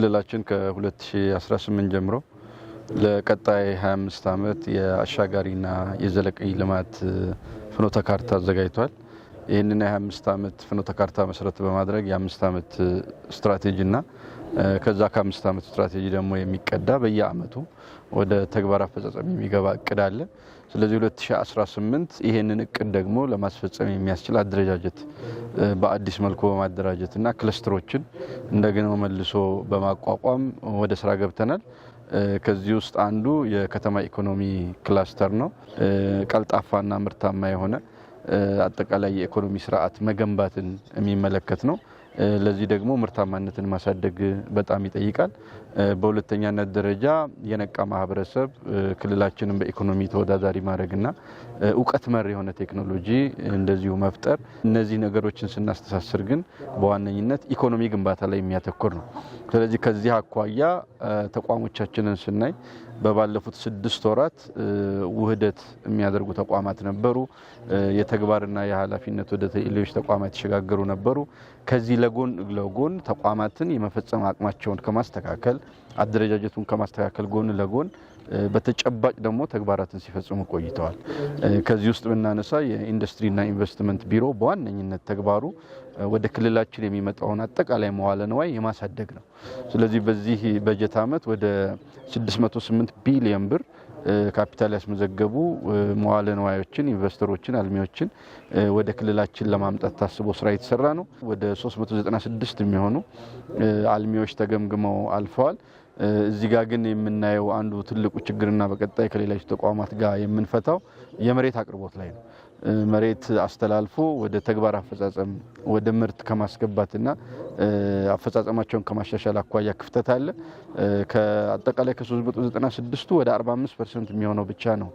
ክልላችን ከ2018 ጀምሮ ለቀጣይ 25 ዓመት የአሻጋሪና የዘላቂ ልማት ፍኖተ ካርታ አዘጋጅቷል። ይህንን የ25 ዓመት ፍኖተ ካርታ መሰረት በማድረግ የ5 ዓመት ስትራቴጂና ከዛ ከ5 ዓመት ስትራቴጂ ደግሞ የሚቀዳ በየአመቱ ወደ ተግባር አፈጻጸም የሚገባ እቅድ አለ። ስለዚህ 2018 ይሄንን እቅድ ደግሞ ለማስፈጸም የሚያስችል አደረጃጀት በአዲስ መልኩ በማደራጀትና ክለስተሮችን እንደገና መልሶ በማቋቋም ወደ ስራ ገብተናል። ከዚህ ውስጥ አንዱ የከተማ ኢኮኖሚ ክላስተር ነው። ቀልጣፋና ምርታማ የሆነ አጠቃላይ የኢኮኖሚ ስርዓት መገንባትን የሚመለከት ነው። ለዚህ ደግሞ ምርታማነትን ማሳደግ በጣም ይጠይቃል። በሁለተኛነት ደረጃ የነቃ ማህበረሰብ ክልላችንን በኢኮኖሚ ተወዳዳሪ ማድረግና እውቀት መር የሆነ ቴክኖሎጂ እንደዚሁ መፍጠር፣ እነዚህ ነገሮችን ስናስተሳስር ግን በዋነኝነት ኢኮኖሚ ግንባታ ላይ የሚያተኩር ነው። ስለዚህ ከዚህ አኳያ ተቋሞቻችንን ስናይ በባለፉት 6 ወራት ውህደት የሚያደርጉ ተቋማት ነበሩ። የተግባርና የኃላፊነት ወደ ሌሎች ተቋማት የተሸጋገሩ ነበሩ። ከዚህ ለጎን ተቋማትን የመፈጸም አቅማቸውን ከማስተካከል አደረጃጀቱን ከማስተካከል ጎን ለጎን በተጨባጭ ደግሞ ተግባራትን ሲፈጽሙ ቆይተዋል። ከዚህ ውስጥ ብናነሳ የኢንዱስትሪና ኢንቨስትመንት ቢሮ በዋነኝነት ተግባሩ ወደ ክልላችን የሚመጣውን አጠቃላይ መዋለ ንዋይ የማሳደግ ነው። ስለዚህ በዚህ በጀት ዓመት ወደ 608 ቢሊዮን ብር ካፒታል ያስመዘገቡ መዋለ ንዋዮችን፣ ኢንቨስተሮችን፣ አልሚዎችን ወደ ክልላችን ለማምጣት ታስቦ ስራ የተሰራ ነው። ወደ 396 የሚሆኑ አልሚዎች ተገምግመው አልፈዋል። እዚህ ጋር ግን የምናየው አንዱ ትልቁ ችግርና በቀጣይ ከሌሎች ተቋማት ጋር የምንፈታው የመሬት አቅርቦት ላይ ነው። መሬት አስተላልፎ ወደ ተግባር አፈጻጸም ወደ ምርት ከማስገባትና አፈጻጸማቸውን ከማሻሻል አኳያ ክፍተት አለ። ከአጠቃላይ ከ396ቱ ወደ 45% የሚሆነው ብቻ ነው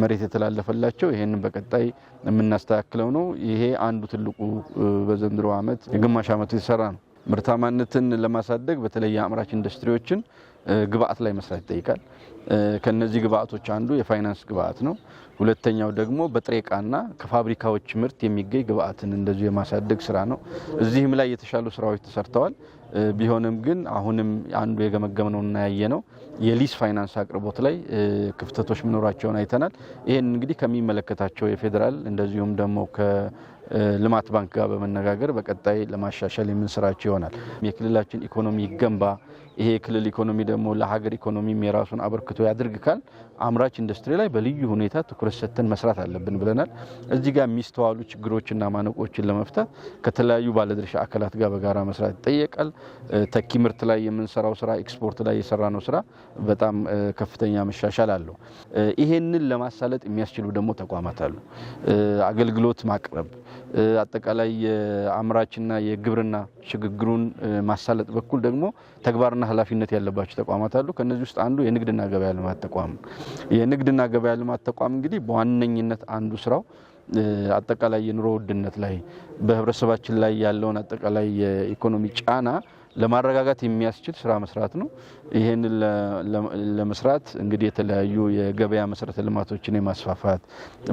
መሬት የተላለፈላቸው። ይሄንን በቀጣይ የምናስተካክለው ነው። ይሄ አንዱ ትልቁ በዘንድሮ ዓመት የግማሽ ዓመቱ የተሰራ ነው። ምርታማነትን ለማሳደግ በተለይ የአምራች ኢንዱስትሪዎችን ግብአት ላይ መስራት ይጠይቃል። ከነዚህ ግብአቶች አንዱ የፋይናንስ ግብአት ነው። ሁለተኛው ደግሞ በጥሬ ዕቃና ከፋብሪካዎች ምርት የሚገኝ ግብአትን እንደዚሁ የማሳደግ ስራ ነው። እዚህም ላይ የተሻሉ ስራዎች ተሰርተዋል። ቢሆንም ግን አሁንም አንዱ የገመገምነውና ያየነው የሊዝ ፋይናንስ አቅርቦት ላይ ክፍተቶች መኖራቸውን አይተናል። ይሄን እንግዲህ ከሚመለከታቸው የፌዴራል እንደዚሁም ደግሞ ከልማት ባንክ ጋር በመነጋገር በቀጣይ ለማሻሻል የምንሰራቸው ይሆናል። የክልላችን ኢኮኖሚ ይገንባ፣ ይሄ የክልል ኢኮኖሚ ደግሞ ለሀገር ኢኮኖሚ የራሱን አበርክቶ ያድርግካል አምራች ኢንዱስትሪ ላይ በልዩ ሁኔታ ትኩረት ሰጥተን መስራት አለብን ብለናል። እዚህ ጋር የሚስተዋሉ ችግሮችና ማነቆችን ለመፍታት ከተለያዩ ባለድርሻ አካላት ጋር በጋራ መስራት ይጠየቃል። ተኪ ምርት ላይ የምንሰራው ስራ፣ ኤክስፖርት ላይ የሰራነው ስራ በጣም ከፍተኛ መሻሻል አለው። ይሄንን ለማሳለጥ የሚያስችሉ ደግሞ ተቋማት አሉ። አገልግሎት ማቅረብ፣ አጠቃላይ የአምራችና የግብርና ሽግግሩን ማሳለጥ በኩል ደግሞ ተግባርና ኃላፊነት ያለባቸው ተቋማት አሉ። ከነዚህ ውስጥ አንዱ የንግድና ገበያ ልማት ተቋም። የንግድና ገበያ ልማት ተቋም እንግዲህ በዋነኝነት አንዱ ስራው አጠቃላይ የኑሮ ውድነት ላይ በህብረተሰባችን ላይ ያለውን አጠቃላይ የኢኮኖሚ ጫና ለማረጋጋት የሚያስችል ስራ መስራት ነው። ይሄንን ለመስራት እንግዲህ የተለያዩ የገበያ መሰረተ ልማቶችን የማስፋፋት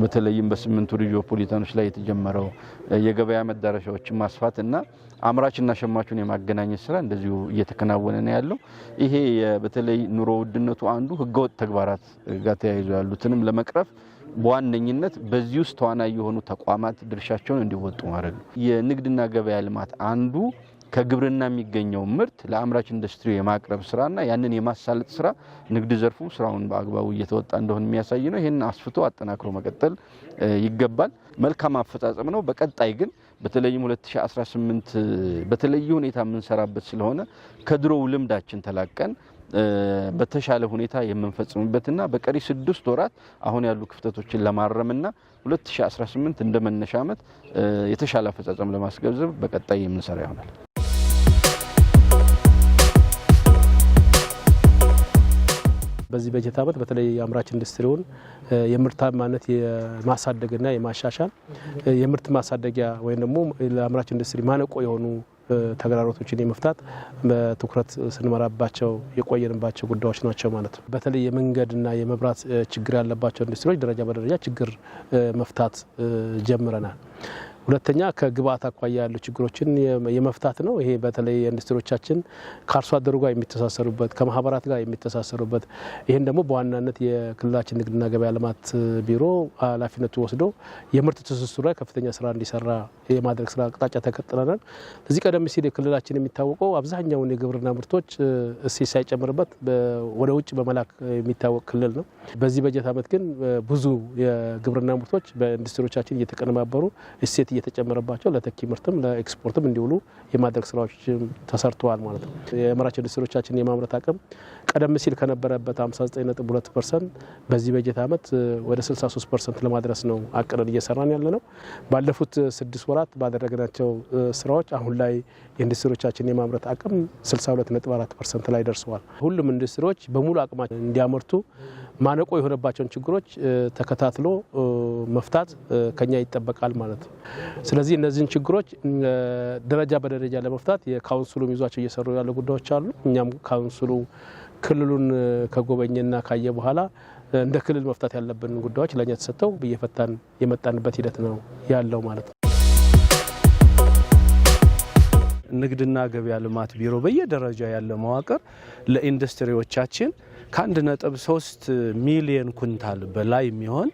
በተለይም በ8ቱ ሪጂኦፖሊታኖች ላይ የተጀመረው የገበያ መዳረሻዎችን ማስፋት እና አምራችና ሸማቹን የማገናኘት ስራ እንደዚሁ እየተከናወነ ነው ያለው። ይሄ በተለይ ኑሮ ውድነቱ አንዱ ህገወጥ ተግባራት ጋር ተያይዞ ያሉትንም ለመቅረፍ በዋነኝነት በዚህ ውስጥ ተዋናይ የሆኑ ተቋማት ድርሻቸውን እንዲወጡ ማድረግ ነው። የንግድና ገበያ ልማት አንዱ ከግብርና የሚገኘው ምርት ለአምራች ኢንዱስትሪ የማቅረብ ስራና ያንን የማሳለጥ ስራ ንግድ ዘርፉ ስራውን በአግባቡ እየተወጣ እንደሆነ የሚያሳይ ነው። ይሄን አስፍቶ አጠናክሮ መቀጠል ይገባል። መልካም አፈጻጸም ነው። በቀጣይ ግን በተለይም 2018 በተለየ ሁኔታ የምንሰራበት ስለሆነ ከድሮው ልምዳችን ተላቀን በተሻለ ሁኔታ የምንፈጽምበትና በቀሪ 6 ወራት አሁን ያሉ ክፍተቶችን ለማረምና 2018 እንደመነሻ ዓመት የተሻለ አፈጻጸም ለማስገንዘብ በቀጣይ የምንሰራ ይሆናል። በዚህ በጀት ዓመት በተለይ የአምራች ኢንዱስትሪውን የምርታማነት የማሳደግና የማሻሻል የምርት ማሳደጊያ ወይም ደግሞ ለአምራች ኢንዱስትሪ ማነቆ የሆኑ ተግዳሮቶችን የመፍታት በትኩረት ስንመራባቸው የቆየንባቸው ጉዳዮች ናቸው ማለት ነው። በተለይ የመንገድና የመብራት ችግር ያለባቸው ኢንዱስትሪዎች ደረጃ በደረጃ ችግር መፍታት ጀምረናል። ሁለተኛ ከግብአት አኳያ ያሉ ችግሮችን የመፍታት ነው። ይሄ በተለይ ኢንዱስትሪዎቻችን ከአርሶ አደሩ ጋር የሚተሳሰሩበት ከማህበራት ጋር የሚተሳሰሩበት ይሄን ደግሞ በዋናነት የክልላችን ንግድና ገበያ ልማት ቢሮ ኃላፊነቱ ወስዶ የምርት ትስስሩ ላይ ከፍተኛ ስራ እንዲሰራ የማድረግ ስራ አቅጣጫ ተከትለናል። እዚህ ቀደም ሲል የክልላችን የሚታወቀው አብዛኛውን የግብርና ምርቶች እሴት ሳይጨምርበት ወደ ውጭ በመላክ የሚታወቅ ክልል ነው። በዚህ በጀት ዓመት ግን ብዙ የግብርና ምርቶች በኢንዱስትሪዎቻችን እየተቀነባበሩ እሴት እየተጨመረባቸው ለተኪ ምርትም ለኤክስፖርትም እንዲውሉ የማድረግ ስራዎች ተሰርተዋል ማለት ነው። የአምራች ኢንዱስትሪዎቻችን የማምረት አቅም ቀደም ሲል ከነበረበት 59.2% በዚህ በጀት ዓመት ወደ 63% ለማድረስ ነው አቅደን እየሰራን ያለ ነው። ባለፉት 6 ወራት ባደረግናቸው ስራዎች አሁን ላይ የኢንዱስትሪዎቻችን የማምረት አቅም 62.4% ላይ ደርሰዋል። ሁሉም ኢንዱስትሪዎች በሙሉ አቅማቸው እንዲያመርቱ ማነቆ የሆነባቸውን ችግሮች ተከታትሎ መፍታት ከኛ ይጠበቃል ማለት ነው። ስለዚህ እነዚህን ችግሮች ደረጃ በደረጃ ለመፍታት የካውንስሉ ይዟቸው እየሰሩ ያሉ ጉዳዮች አሉ። እኛም ካውንስሉ ክልሉን ከጎበኘና ካየ በኋላ እንደ ክልል መፍታት ያለብን ጉዳዮች ለኛ ተሰጥተው እየፈታን የመጣንበት ሂደት ነው ያለው ማለት ነው። ንግድና ገበያ ልማት ቢሮ በየደረጃ ያለ መዋቅር ለኢንዱስትሪዎቻችን ከ1.3 ሚሊዮን ኩንታል በላይ የሚሆን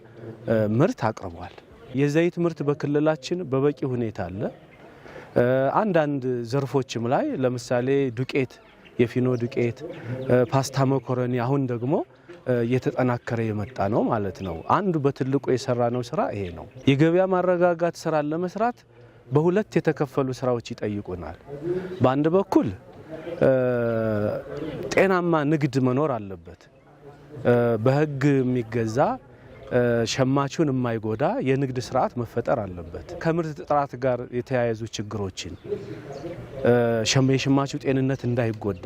ምርት አቅርቧል። የዘይት ምርት በክልላችን በበቂ ሁኔታ አለ። አንዳንድ ዘርፎችም ላይ ለምሳሌ ዱቄት፣ የፊኖ ዱቄት፣ ፓስታ፣ መኮረኒ አሁን ደግሞ እየተጠናከረ የመጣ ነው ማለት ነው። አንዱ በትልቁ የሰራነው ስራ ይሄ ነው። የገበያ ማረጋጋት ስራ ለመስራት በሁለት የተከፈሉ ስራዎች ይጠይቁናል። በአንድ በኩል ጤናማ ንግድ መኖር አለበት። በህግ የሚገዛ ሸማቹን የማይጎዳ የንግድ ስርዓት መፈጠር አለበት። ከምርት ጥራት ጋር የተያያዙ ችግሮችን የሸማቹ ጤንነት እንዳይጎዳ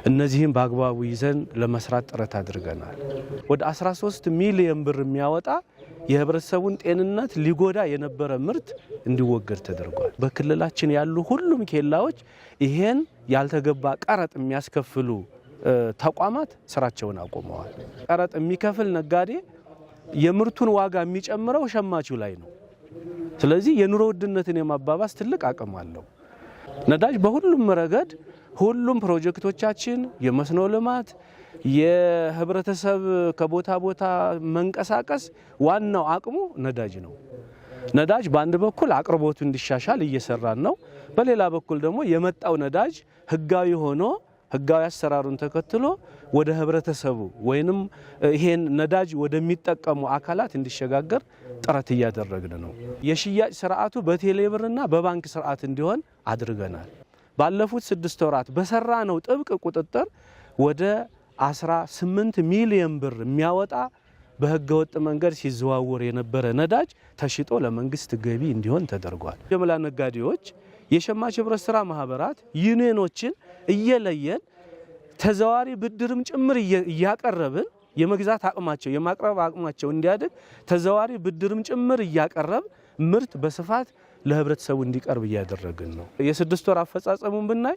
እነዚህን በአግባቡ ይዘን ለመስራት ጥረት አድርገናል። ወደ 13 ሚሊዮን ብር የሚያወጣ የህብረተሰቡን ጤንነት ሊጎዳ የነበረ ምርት እንዲወገድ ተደርጓል። በክልላችን ያሉ ሁሉም ኬላዎች ይሄን ያልተገባ ቀረጥ የሚያስከፍሉ ተቋማት ስራቸውን አቆመዋል። ቀረጥ የሚከፍል ነጋዴ የምርቱን ዋጋ የሚጨምረው ሸማቹ ላይ ነው። ስለዚህ የኑሮ ውድነትን የማባባስ ትልቅ አቅም አለው። ነዳጅ በሁሉም ረገድ ሁሉም ፕሮጀክቶቻችን የመስኖ ልማት የህብረተሰብ ከቦታ ቦታ መንቀሳቀስ ዋናው አቅሙ ነዳጅ ነው። ነዳጅ በአንድ በኩል አቅርቦቱ እንዲሻሻል እየሰራን ነው። በሌላ በኩል ደግሞ የመጣው ነዳጅ ህጋዊ ሆኖ ህጋዊ አሰራሩን ተከትሎ ወደ ህብረተሰቡ ወይንም ይሄን ነዳጅ ወደሚጠቀሙ አካላት እንዲሸጋገር ጥረት እያደረግን ነው። የሽያጭ ስርዓቱ በቴሌብርና በባንክ ስርዓት እንዲሆን አድርገናል። ባለፉት 6 ወራት በሰራነው ጥብቅ ቁጥጥር ወደ 18 ሚሊዮን ብር የሚያወጣ በህገወጥ መንገድ ሲዘዋወር የነበረ ነዳጅ ተሽጦ ለመንግስት ገቢ እንዲሆን ተደርጓል። ጀምላ ነጋዴዎች፣ የሸማች ህብረት ስራ ማህበራት፣ ዩኒየኖችን እየለየን ተዘዋሪ ብድርም ጭምር እያቀረብን የመግዛት አቅማቸው የማቅረብ አቅማቸው እንዲያድግ ተዘዋሪ ብድርም ጭምር እያቀረብ ምርት በስፋት ለህብረተሰቡ እንዲቀርብ እያደረግን ነው። የ6 ወር አፈጻጸሙን ብናይ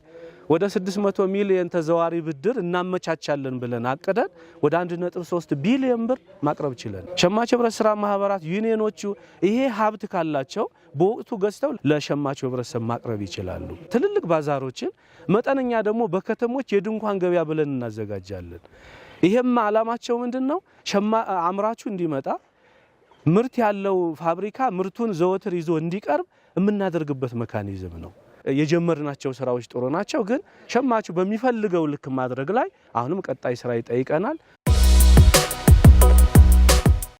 ወደ 600 ሚሊዮን ተዘዋሪ ብድር እናመቻቻለን ብለን አቅደን ወደ 1.3 ቢሊዮን ብር ማቅረብ ችለን ሸማች ህብረት ስራ ማህበራት ዩኒየኖቹ ይሄ ሀብት ካላቸው በወቅቱ ገዝተው ለሸማቹ ህብረተሰብ ማቅረብ ይችላሉ። ትልልቅ ባዛሮችን መጠነኛ ደግሞ በከተሞች የድንኳን ገበያ ብለን እናዘጋጃለን። ይሄም ዓላማቸው ምንድነው? አምራቹ እንዲመጣ ምርት ያለው ፋብሪካ ምርቱን ዘወትር ይዞ እንዲቀርብ የምናደርግበት ሜካኒዝም ነው። የጀመርናቸው ስራዎች ጥሩ ናቸው፣ ግን ሸማቹ በሚፈልገው ልክ ማድረግ ላይ አሁንም ቀጣይ ስራ ይጠይቀናል።